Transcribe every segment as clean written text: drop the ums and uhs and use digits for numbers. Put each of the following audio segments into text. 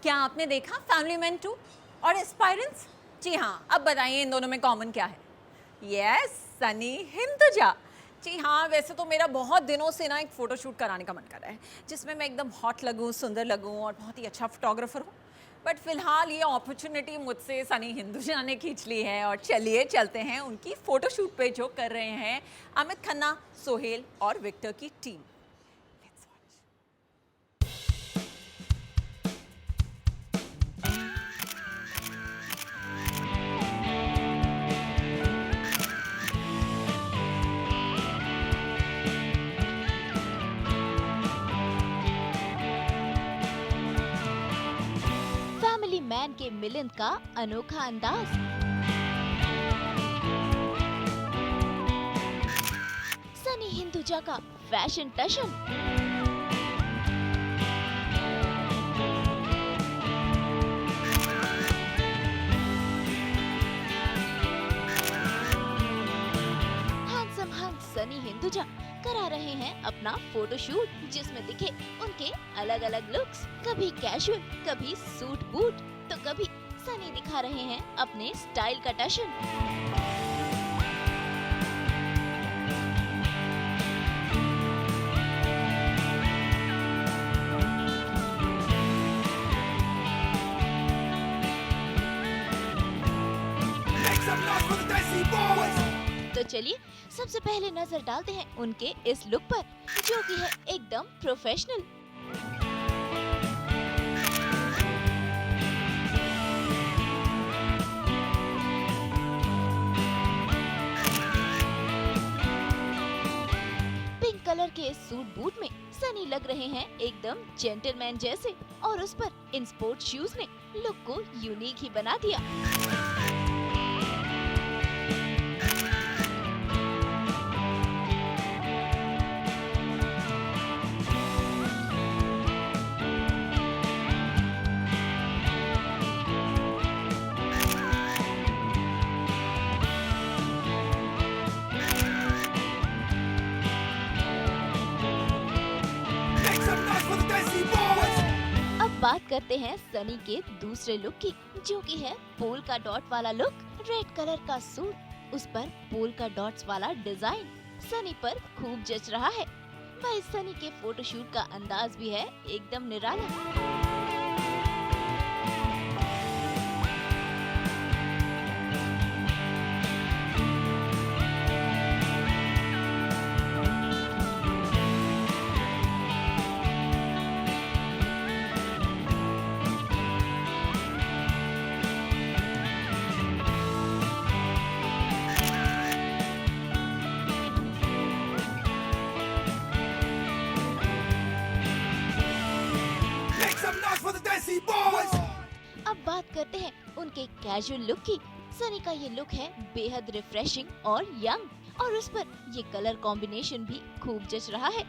क्या आपने देखा फैमिली मैन 2 और एस्पायरेंस? जी हाँ, अब बताइए इन दोनों में कॉमन क्या है? यस, सनी हिंदुजा। जी हाँ, वैसे तो मेरा बहुत दिनों से ना एक फ़ोटोशूट कराने का मन कर रहा है, जिसमें मैं एकदम हॉट लगूँ, सुंदर लगूँ और बहुत ही अच्छा फ़ोटोग्राफ़र हूँ। बट फ़िलहाल ये अपॉर्च्युनिटी मुझसे सनी हिंदुजा ने खींच ली है और चलिए चलते हैं उनकी फ़ोटोशूट पे जो कर रहे हैं अमित खन्ना, सोहेल और विक्टर की team. Let's watch. Family man के मिलिंद का अनोखा अंदाज, सनी हिंदुजा का फैशन टशन, हैंडसम हंक सनी हिंदुजा करा रहे हैं अपना फोटोशूट, जिसमें दिखे उनके अलग अलग लुक्स, कभी कैजुअल, कभी सूट बूट, तो कभी सनी दिखा रहे हैं अपने स्टाइल का टशन। Make some noise for the Dicey Boys! तो चलिए सबसे पहले नजर डालते हैं उनके इस लुक पर, जो कि है एकदम प्रोफेशनल। पिंक कलर के इस सूट बूट में सनी लग रहे हैं एकदम जेंटलमैन जैसे, और उस पर इन स्पोर्ट शूज ने लुक को यूनिक ही बना दिया। Make some noise for the Dicey Boys! अब बात करते हैं सनी के दूसरे लुक की, जो कि है पोल का डॉट वाला लुक। रेड कलर का सूट, उस पर पोल का डॉट्स वाला डिजाइन सनी पर खूब जच रहा है। वही सनी के फोटोशूट का अंदाज भी है एकदम निराला। Make some noise for the Dicey Boys! अब बात करते हैं उनके कैजुअल लुक की। सनी का ये लुक है बेहद रिफ्रेशिंग और यंग, और उस पर ये कलर कॉम्बिनेशन भी खूब जच रहा है।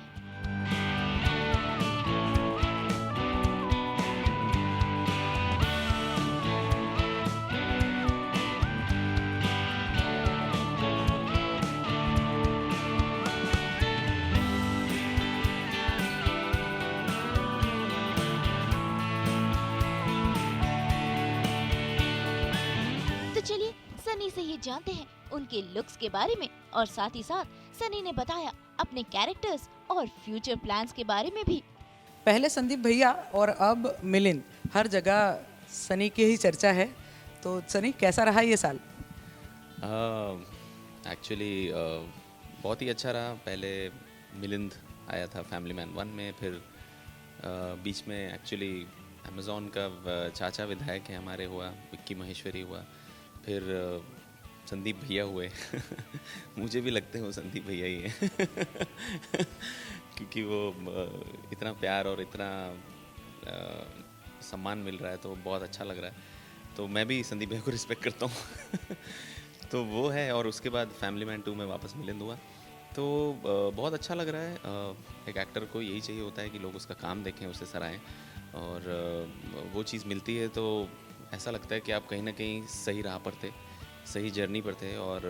तो चलिए सनी से ये जानते हैं उनके लुक्स के बारे में, और साथ ही साथ सनी ने बताया अपने कैरेक्टर्स और फ्यूचर प्लान्स के बारे में भी। पहले संदीप भैया और अब मिलिंद, हर जगह सनी की ही चर्चा है। तो सनी, कैसा रहा ये साल? एक्चुअली बहुत ही अच्छा रहा। पहले मिलिंद आया था फैमिली मैन 1 में, फिर बीच में एक्चुअली अमेज़ॉन का चाचा विधायक है हमारे हुआ, विक्की महेश्वरी हुआ, फिर संदीप भैया हुए मुझे भी लगते हैं वो संदीप भैया ही हैं क्योंकि वो इतना प्यार और इतना सम्मान मिल रहा है तो बहुत अच्छा लग रहा है। तो मैं भी संदीप भैया को रिस्पेक्ट करता हूँ तो वो है। और उसके बाद फैमिली मैन 2 में वापस मिलिंद हुआ, तो बहुत अच्छा लग रहा है। एक एक्टर को यही चाहिए होता है कि लोग उसका काम देखें, उसे सराहें, और वो चीज़ मिलती है तो ऐसा लगता है कि आप कहीं ना कहीं सही राह पर थे, सही जर्नी पर थे। और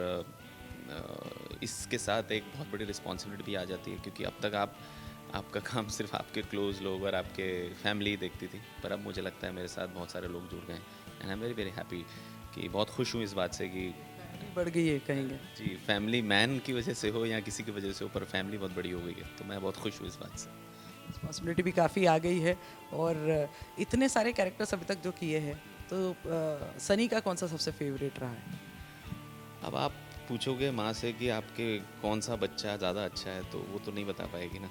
इसके साथ एक बहुत बड़ी रिस्पॉन्सिबिलिटी भी आ जाती है, क्योंकि अब तक आप आपका काम सिर्फ आपके क्लोज लोग और आपके फैमिली देखती थी, पर अब मुझे लगता है मेरे साथ बहुत सारे लोग जुड़ गए हैं and I am very very happy कि बहुत खुश हूँ इस बात से कि बढ़ गई है कहेंगे। जी फैमिली मैन की वजह से हो या किसी की वजह से हो, पर फैमिली बहुत बड़ी हो गई है, तो मैं बहुत खुश हूँ इस बात से। रिस्पॉन्सिबिलिटी भी काफ़ी आ गई है और इतने सारे कैरेक्टर्स अभी तक जो किए हैं, तो सनी का कौन सा सबसे फेवरेट रहा है? अब आप पूछोगे माँ से कि आपके कौन सा बच्चा ज़्यादा अच्छा है, तो वो तो नहीं बता पाएगी ना।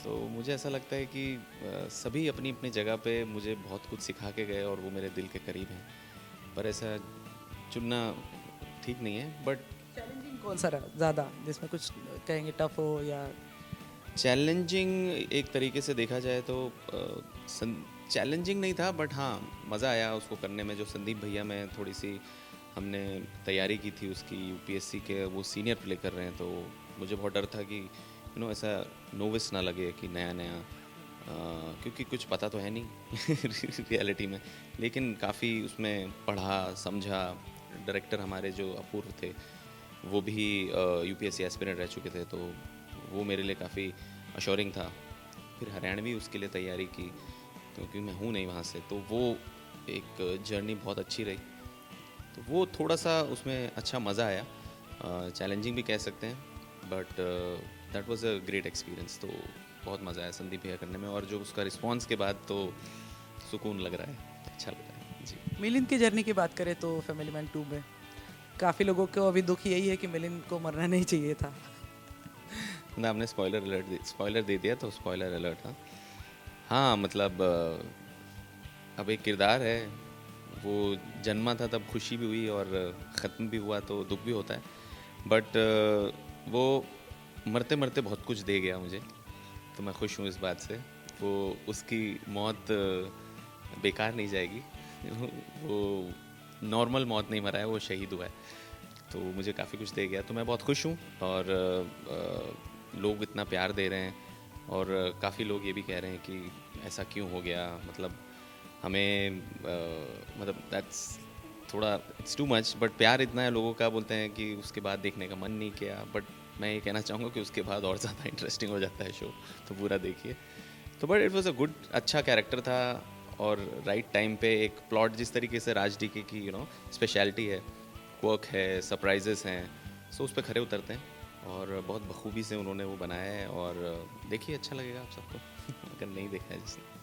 तो मुझे ऐसा लगता है कि सभी अपनी अपनी जगह पे मुझे बहुत कुछ सिखा के गए और वो मेरे दिल के करीब हैं, पर ऐसा चुनना ठीक नहीं है। बट चैलेंजिंग कौन सा रहा ज़्यादा, जिसमें कुछ कहेंगे टफ हो या? चैलेंजिंग एक तरीके से देखा जाए तो चैलेंजिंग नहीं था, बट हाँ मज़ा आया उसको करने में। जो संदीप भैया में थोड़ी सी हमने तैयारी की थी उसकी यूपीएससी के, वो सीनियर प्ले कर रहे हैं, तो मुझे बहुत डर था कि ऐसा नोविस ना लगे कि नया नया, क्योंकि कुछ पता तो है नहीं रियलिटी में, लेकिन काफ़ी उसमें पढ़ा समझा। डायरेक्टर हमारे जो अपूर्व थे वो भी यूपीएससी एस्पिरेंट रह चुके थे, तो वो मेरे लिए काफ़ी अश्योरिंग था। फिर हरियाणवी उसके लिए तैयारी की, क्योंकि मैं हूँ नहीं वहाँ से, तो वो एक जर्नी बहुत अच्छी रही। तो वो थोड़ा सा उसमें अच्छा मज़ा आया, चैलेंजिंग भी कह सकते हैं, but that was a great experience. तो बहुत मज़ा आया संदीप भैया करने में, और जो उसका रिस्पांस के बाद तो सुकून लग रहा है, अच्छा लग रहा है जी। मिलिंद की जर्नी की बात करें तो फैमिली मैन 2 में काफ़ी लोगों को अभी दुख यही है कि मिलिंद को मरना नहीं चाहिए था। ना आपने स्पॉइलर दे दिया, तो स्पॉइलर अलर्ट। हाँ हाँ, मतलब अब एक किरदार है, वो जन्मा था तब खुशी भी हुई और ख़त्म भी हुआ तो दुख भी होता है, बट वो मरते मरते बहुत कुछ दे गया मुझे, तो मैं खुश हूँ इस बात से। वो उसकी मौत बेकार नहीं जाएगी वो नॉर्मल मौत नहीं मरा है, वो शहीद हुआ है, तो मुझे काफ़ी कुछ दे गया, तो मैं बहुत खुश हूँ। और लोग इतना प्यार दे रहे हैं, और काफ़ी लोग ये भी कह रहे हैं कि ऐसा क्यों हो गया, मतलब हमें मतलब दैट्स थोड़ा इट्स टू मच, बट प्यार इतना है लोगों का, बोलते हैं कि उसके बाद देखने का मन नहीं किया। बट मैं ये कहना चाहूँगा कि उसके बाद और ज़्यादा इंटरेस्टिंग हो जाता है शो, तो पूरा देखिए। तो but it was a good, अच्छा कैरेक्टर था, और राइट टाइम पे एक प्लॉट जिस तरीके से राज डी की स्पेशलिटी है, क्वर्क है, सरप्राइजेस हैं, सो उस पर खरे उतरते हैं, और बहुत बखूबी से उन्होंने वो बनाया है। और देखिए अच्छा लगेगा आप सबको अगर नहीं देखा है जिसने।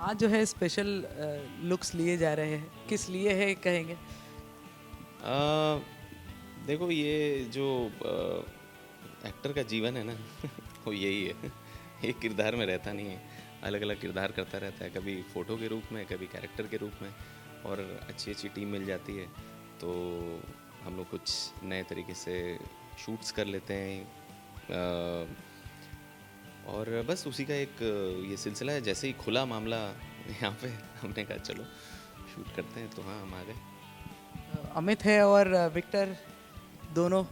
आज जो है स्पेशल लुक्स लिए जा रहे हैं, किस लिए है कहेंगे? देखो ये जो एक्टर का जीवन है ना वो यही है एक किरदार में रहता नहीं है, अलग अलग किरदार करता रहता है, कभी फ़ोटो के रूप में, कभी कैरेक्टर के रूप में, और अच्छी अच्छी टीम मिल जाती है तो हम लोग कुछ नए तरीके से शूट्स कर लेते हैं, और बस उसी का एक ये सिलसिला है। जैसे ही खुला मामला यहाँ पे, हमने कहा चलो शूट करते हैं, तो हाँ हम आ गए। अमित है और विक्टर, दोनों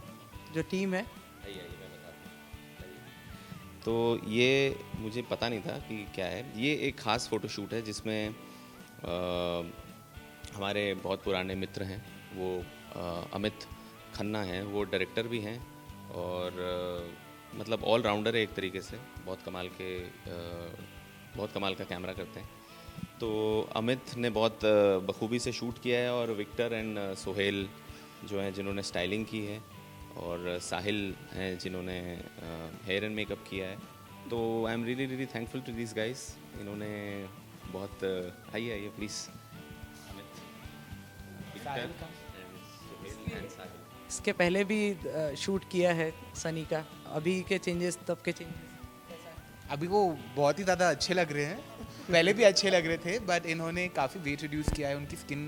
जो टीम है, आइए मैं बताता हूँ। तो ये मुझे पता नहीं था कि क्या है, ये एक ख़ास फ़ोटो शूट है जिसमें हमारे बहुत पुराने मित्र हैं, वो अमित खन्ना हैं, वो डायरेक्टर भी हैं, और मतलब ऑल राउंडर है एक तरीके से, बहुत कमाल का कैमरा करते हैं। तो अमित ने बहुत बखूबी से शूट किया है, और विक्टर एंड सोहेल जो हैं जिन्होंने स्टाइलिंग की है, और साहिल हैं जिन्होंने हेयर एंड मेकअप किया है। तो I am really really thankful to this guys, इन्होंने बहुत आइए please. Amit, Victor and Sohail and Sahil. इसके पहले भी शूट किया है सनी का, अभी के चेंजेस, तब के चेंजेस? अभी वो बहुत ही ज़्यादा अच्छे लग रहे हैं, पहले भी अच्छे लग रहे थे, बट इन्होंने काफ़ी वेट रिड्यूस किया है, उनकी स्किन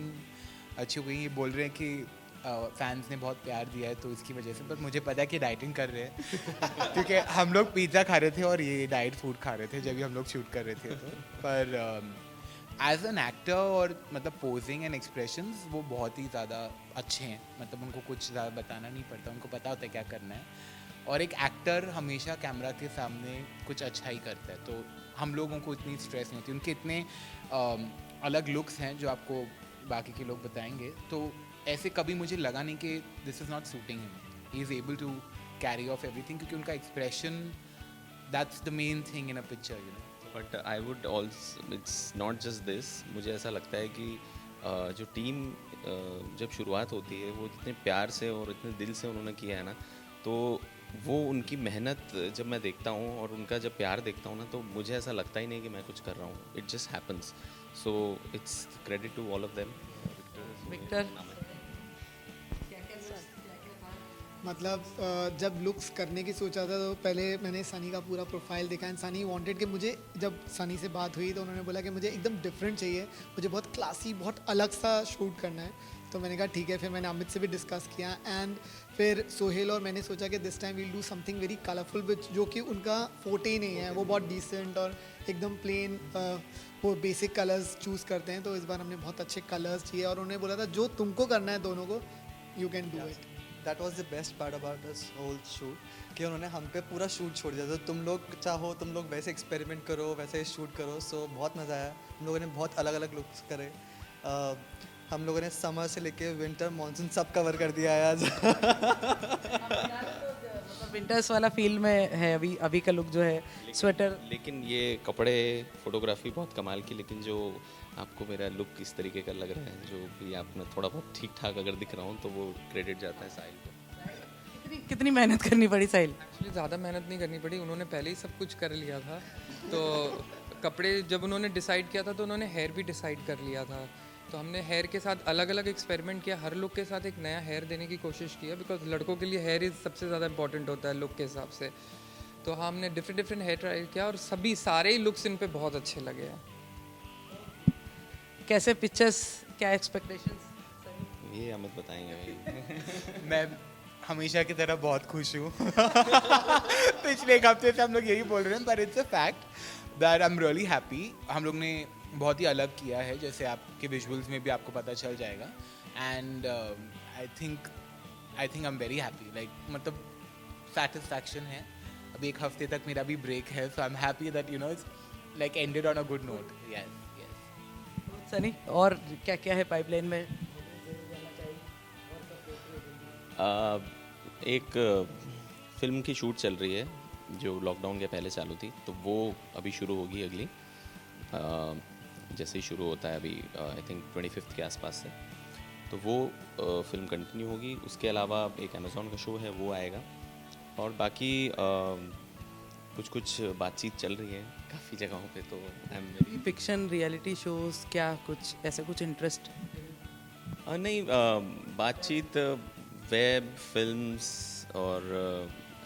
अच्छी हो गई। ये बोल रहे हैं कि फैंस ने बहुत प्यार दिया है तो इसकी वजह से, बट मुझे पता है कि डाइटिंग कर रहे हैं क्योंकि हम लोग पिज़्ज़ा खा रहे थे और ये डाइट फूड खा रहे थे जब भी हम लोग शूट कर रहे थे। तो पर एज एन एक्टर और मतलब पोजिंग एंड एक्सप्रेशंस वो बहुत ही ज़्यादा अच्छे हैं, मतलब उनको कुछ ज़्यादा बताना नहीं पड़ता, उनको पता होता है क्या करना है। और एक एक्टर हमेशा कैमरा के सामने कुछ अच्छा ही करता है, तो हम लोगों को इतनी स्ट्रेस नहीं होती। उनके इतने अलग लुक्स हैं जो आपको बाकी के लोग बताएंगे, तो ऐसे कभी मुझे लगा नहीं कि this is not suiting him, he is able to carry off everything, क्योंकि उनका expression that's the main thing in a picture, you know. But I would also it's not just this, मुझे ऐसा लगता है कि जो टीम जब शुरुआत होती है वो इतने प्यार से और इतने दिल से उन्होंने किया है ना, तो वो उनकी मेहनत जब मैं देखता हूँ और उनका जब प्यार देखता हूँ ना, तो मुझे ऐसा लगता ही नहीं कि मैं कुछ कर रहा हूँ. It just happens. So it's credit to all of them. Victor, मतलब जब लुक्स करने की सोचा था तो पहले मैंने सनी का पूरा प्रोफाइल देखा एंड सनी वांटेड कि मुझे, जब सनी से बात हुई तो उन्होंने बोला कि मुझे एकदम डिफरेंट चाहिए, मुझे बहुत क्लासी, बहुत अलग सा शूट करना है. तो मैंने कहा ठीक है. फिर मैंने अमित से भी डिस्कस किया एंड फिर सोहेल और मैंने सोचा कि this time we'll do something very colourful, which जो कि उनका फोटे ही नहीं है. वो बहुत डिसेंट और एकदम प्लेन वो बेसिक कलर्स चूज़ करते हैं. तो इस बार हमने बहुत अच्छे कलर्स चाहिए और उन्होंने बोला था जो तुमको करना है दोनों को, you can do it. That was the best part about this whole shoot कि उन्होंने हम पे पूरा शूट छोड़ दिया. तो तुम लोग चाहो तुम लोग वैसे एक्सपेरिमेंट करो, वैसे शूट करो. सो बहुत मज़ा आया. हम लोगों ने बहुत अलग अलग लुक्स करे. हम लोगों ने समर से लेके विंटर मानसून सब कवर कर दिया है आज. विंटर्स वाला फील में है अभी का लुक जो है, स्वेटर. लेकिन ये कपड़े, फोटोग्राफी बहुत कमाल की. लेकिन जो आपको मेरा लुक किस तरीके का लग रहा है, जो भी आप में थोड़ा बहुत ठीक ठाक अगर दिख रहा हूँ, तो वो क्रेडिट जाता है साहिल को. कितनी मेहनत करनी पड़ी साहिल? एक्चुअली ज़्यादा मेहनत नहीं करनी पड़ी, उन्होंने पहले ही सब कुछ कर लिया था. तो कपड़े जब उन्होंने डिसाइड किया था तो उन्होंने हेयर भी डिसाइड कर लिया था. तो हमने हेयर के साथ अलग अलग एक्सपेरिमेंट किया, हर लुक के साथ एक नया हेयर देने की कोशिश किया, बिकॉज लड़कों के लिए हेयर इज सबसे ज़्यादा इंपॉर्टेंट होता है लुक के हिसाब से. तो हमने डिफरेंट हेयर ट्राई किया और सारे ही लुक्स इन पे बहुत अच्छे लगे हैं. कैसे पिक्चर्स, क्या एक्सपेक्टेशंस? ये अमित बताएंगे भाई. मैं हमेशा की तरह बहुत खुश हूँ. पिछले एक हफ्ते से हम लोग यही बोल रहे हैं, पर it's a fact that I am really happy. हम लोग ने बहुत ही अलग किया है, जैसे आपके विजुअल्स में भी आपको पता चल जाएगा. And I think I am very happy. Like मतलब सेटिस्फैक्शन है. अभी एक हफ्ते तक मेरा भी ब्रेक है, so I am happy that you know it's like ended on a good note. Yes. Sunny, और क्या क्या है पाइपलाइन में? एक फिल्म की शूट चल रही है जो लॉकडाउन के पहले चालू थी, तो वो अभी शुरू होगी अगली. जैसे ही शुरू होता है अभी आई थिंक 25 के आसपास से, तो वो फिल्म कंटिन्यू होगी. उसके अलावा एक अमेज़ॉन का शो है वो आएगा. और बाकी कुछ बातचीत चल रही है काफ़ी जगहों पे. तो I am very fiction, reality shows, क्या कुछ ऐसा कुछ इंटरेस्ट? नहीं, बातचीत वेब फिल्म्स और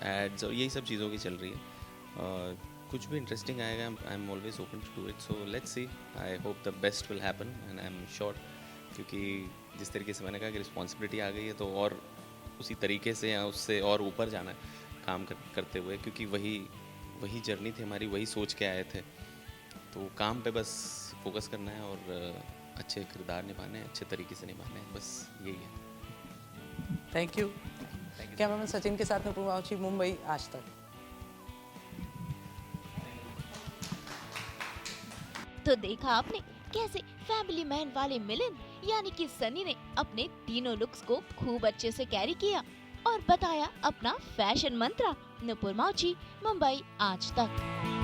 एड्स और यही सब चीज़ों की चल रही है. कुछ भी इंटरेस्टिंग आएगा, I am always open to do it. So let's see. I hope the best will happen and I am sure, क्योंकि जिस तरीके से मैंने कहा कि रिस्पॉन्सिबिलिटी आ गई है, तो और उसी तरीके से या उससे और ऊपर जाना है काम करते हुए, क्योंकि वही जर्नी थी हमारी, वही सोच के आए थे. तो काम पे बस फोकस करना है और अच्छे किरदार निभाने हैं, अच्छे तरीके से निभाने हैं, बस यही है. Thank you. कैमरामैन सचिन के साथ में पूर्वांशी, मुंबई आज तक. तो देखा आपने कैसे फैमिली मैन वाले मिलन यानी कि सनी ने अपने तीनों लुक्स को खूब अच्छे से कैरी किया और बताया अपना फैशन मंत्र. नुपुर माउची, मुंबई आज तक.